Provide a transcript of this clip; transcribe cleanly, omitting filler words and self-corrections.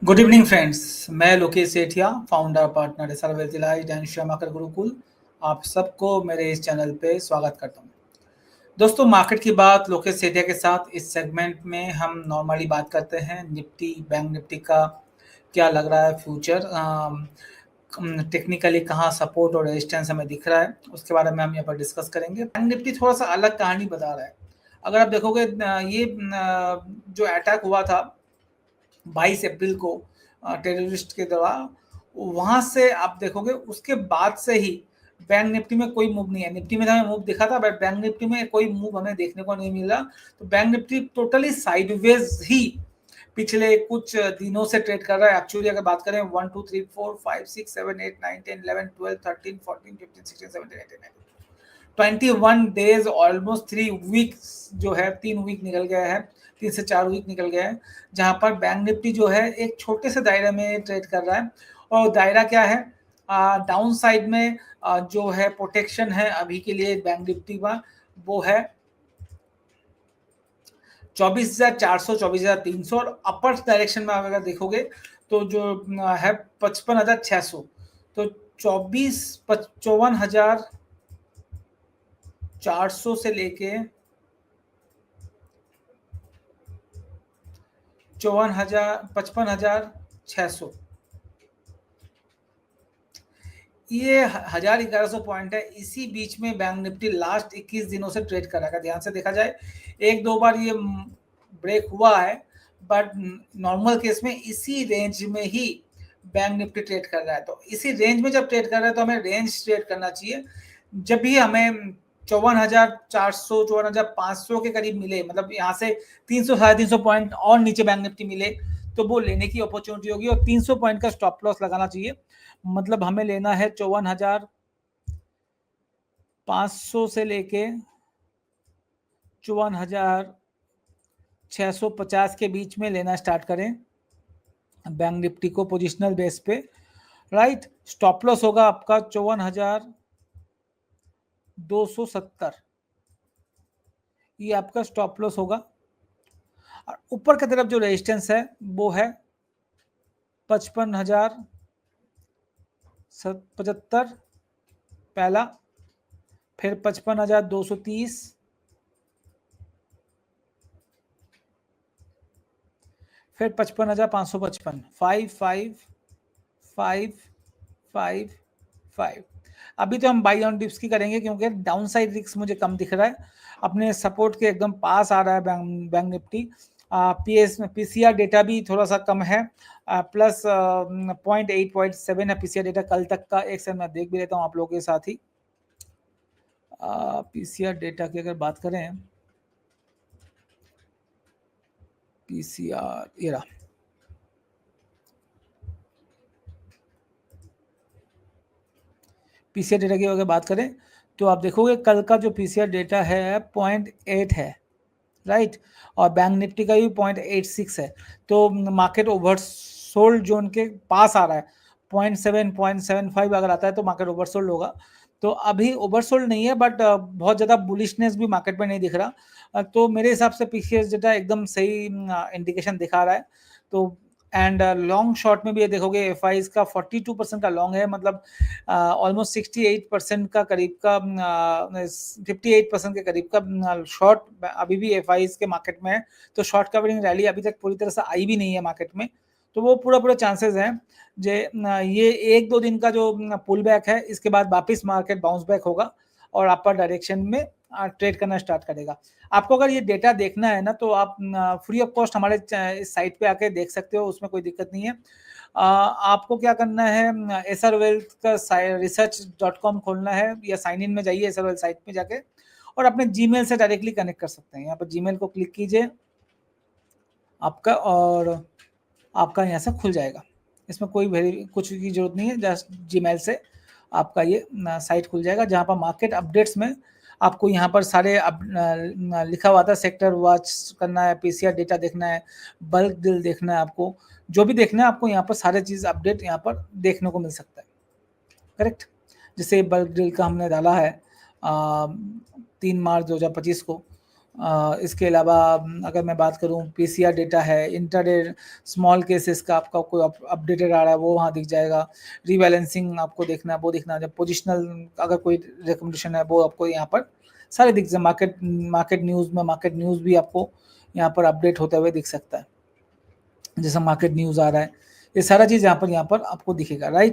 Good evening friends. मैं Lokesh Sethia, founder partner SR wealth elite and Shyamakar Gurukul. आप सबको मेरे इस चैनल पे स्वागत करता हूँ। दोस्तों, मार्केट की बात लोकेश सेठिया के साथ इस सेगमेंट में हम नॉर्मली बात करते हैं निफ्टी बैंक निफ्टी का क्या लग रहा है फ्यूचर, टेक्निकली कहाँ सपोर्ट और रेजिस्टेंस हमें दिख रहा है, उसके बारे में हम यहाँ पर डिस्कस करेंगे। बैंक निफ्टी थोड़ा सा अलग कहानी बता रहा है। अगर आप देखोगे ये जो अटैक हुआ था 22 अप्रैल को टेररिस्ट के द्वारा, वहां से आप देखोगे उसके बाद से ही बैंक निफ्टी में कोई मूव नहीं है। निफ्टी में हमें मूव दिखा था बट बैंक निफ्टी में कोई मूव हमें देखने को नहीं मिला। तो बैंक निफ्टी टोटली साइडवेज ही पिछले कुछ दिनों से ट्रेड कर रहा है। एक्चुअली अगर बात करें 1 2 3 4 5 6 7 8 9 10 11 12 13 14 15 16 17 18 21 डेज, ऑलमोस्ट 3 वीक्स जो है, 3 वीक निकल गया है, 3 से 4 वीक निकल गया है, जहां पर बैंक निफ्टी जो है एक छोटे से दायरे में ट्रेड कर रहा है। और दायरा क्या है, डाउन साइड में जो है प्रोटेक्शन है अभी के लिए बैंक निफ्टी का, वो है 24,400 24,300। और अपर डायरेक्शन में अगर देखोगे तो जो है 55,600। तो 54,400 से लेके 55,600, ये 1,1100 पॉइंट है। इसी बीच में बैंक निफ्टी लास्ट 21 दिनों से ट्रेड कर रहा है। ध्यान से देखा जाए, एक दो बार ये ब्रेक हुआ है, बट नॉर्मल केस में इसी रेंज में ही बैंक निफ्टी ट्रेड कर रहा है। तो इसी रेंज में जब ट्रेड कर रहा है तो हमें रेंज ट्रेड करना चाहिए। जब भी हमें 54,400 54,500 के करीब मिले, मतलब यहाँ से 300 350 पॉइंट और नीचे बैंक निफ्टी मिले, तो वो लेने की अपॉर्चुनिटी होगी। और 300 पॉइंट का स्टॉप लॉस लगाना चाहिए। मतलब हमें लेना है 54,500 से लेके 54,650 के बीच में लेना स्टार्ट करें बैंक निफ्टी को पोजिशनल बेस पे। राइट, स्टॉप लॉस होगा आपका 54,270, ये आपका स्टॉप लॉस होगा। और ऊपर की तरफ जो रेजिस्टेंस है वो है 55,075 पहला, फिर 55,230, फिर 55,555, 55555। अभी तो हम बाई ऑन डिप्स की करेंगे क्योंकि डाउन साइड रिस्क मुझे कम दिख रहा है। अपने सपोर्ट के एकदम पास आ रहा है बैंक निफ्टी। पीसीआर डेटा भी थोड़ा सा कम है, प्लस 0.8 0.7 है पीसीआर डेटा कल तक का। एक सेकंड मैं देख भी लेता हूँ आप लोगों के साथ ही। पीसीआर डेटा की अगर बात करें, पीसीआर ये रहा, पीसीआर डेटा की अगर बात करें तो आप देखोगे कल का जो पीसीआर डेटा है 0.8 है, राइट। और बैंक निफ्टी का भी 0.86 है। तो मार्केट ओवरसोल्ड जोन के पास आ रहा है। 0.7 0.75 अगर आता है तो मार्केट ओवरसोल्ड होगा। तो अभी ओवरसोल्ड नहीं है, बट बहुत ज़्यादा बुलिशनेस भी मार्केट में नहीं दिख रहा। तो मेरे हिसाब से पीसीआर डेटा एकदम सही इंडिकेशन दिखा रहा है। तो एंड लॉन्ग शॉर्ट में भी ये देखोगे एफ का 42% का लॉन्ग है, मतलब ऑलमोस्ट 68% का करीब का 58% के करीब का शॉर्ट अभी भी एफ के मार्केट में है। तो शॉर्ट कवरिंग रैली अभी तक पूरी तरह से आई भी नहीं है मार्केट में। तो वो पूरा चांसेस है जे ये 1-2 दिन का जो पुल बैक है, इसके बाद वापस मार्केट बाउंस बैक होगा और अपर डायरेक्शन में ट्रेड करना स्टार्ट करेगा। आपको अगर ये डेटा देखना है ना तो आप फ्री ऑफ कॉस्ट हमारे इस साइट पे आके देख सकते हो, उसमें कोई दिक्कत नहीं है। आपको क्या करना है, एसआर वेल्थ का research.com खोलना है या साइन इन में जाइए एसआर वेल्थ साइट में जाके, और अपने जीमेल से डायरेक्टली कनेक्ट कर सकते हैं। यहाँ पर जीमेल को क्लिक कीजिए आपका, और आपका यहाँ से खुल जाएगा। इसमें कोई कुछ की जरूरत नहीं है, जस्ट जीमेल से आपका ये साइट खुल जाएगा, जहाँ पर मार्केट अपडेट्स में आपको यहाँ पर सारे लिखा हुआ था। सेक्टर वॉच करना है, पीसीआर डेटा देखना है, बल्क डील देखना है, आपको जो भी देखना है आपको यहाँ पर सारे चीज़ अपडेट यहाँ पर देखने को मिल सकता है। करेक्ट, जैसे बल्क डील का हमने डाला है 3 मार्च 2025 को, इसके अलावा अगर मैं बात करूं पीसीआर डेटा है, इंटरडे स्मॉल केसेस का आपका कोई अपडेटेड आ रहा है वो वहाँ दिख जाएगा। रीबैलेंसिंग आपको देखना है वो दिखना है, जब पोजिशनल अगर कोई रिकमेंडेशन है वो आपको यहाँ पर सारे दिख जाए। मार्केट न्यूज़ भी आपको यहाँ पर अपडेट होते हुए दिख सकता है, जैसा मार्केट न्यूज़ आ रहा है, ये सारा चीज़ यहाँ पर आपको दिखेगा, राइट।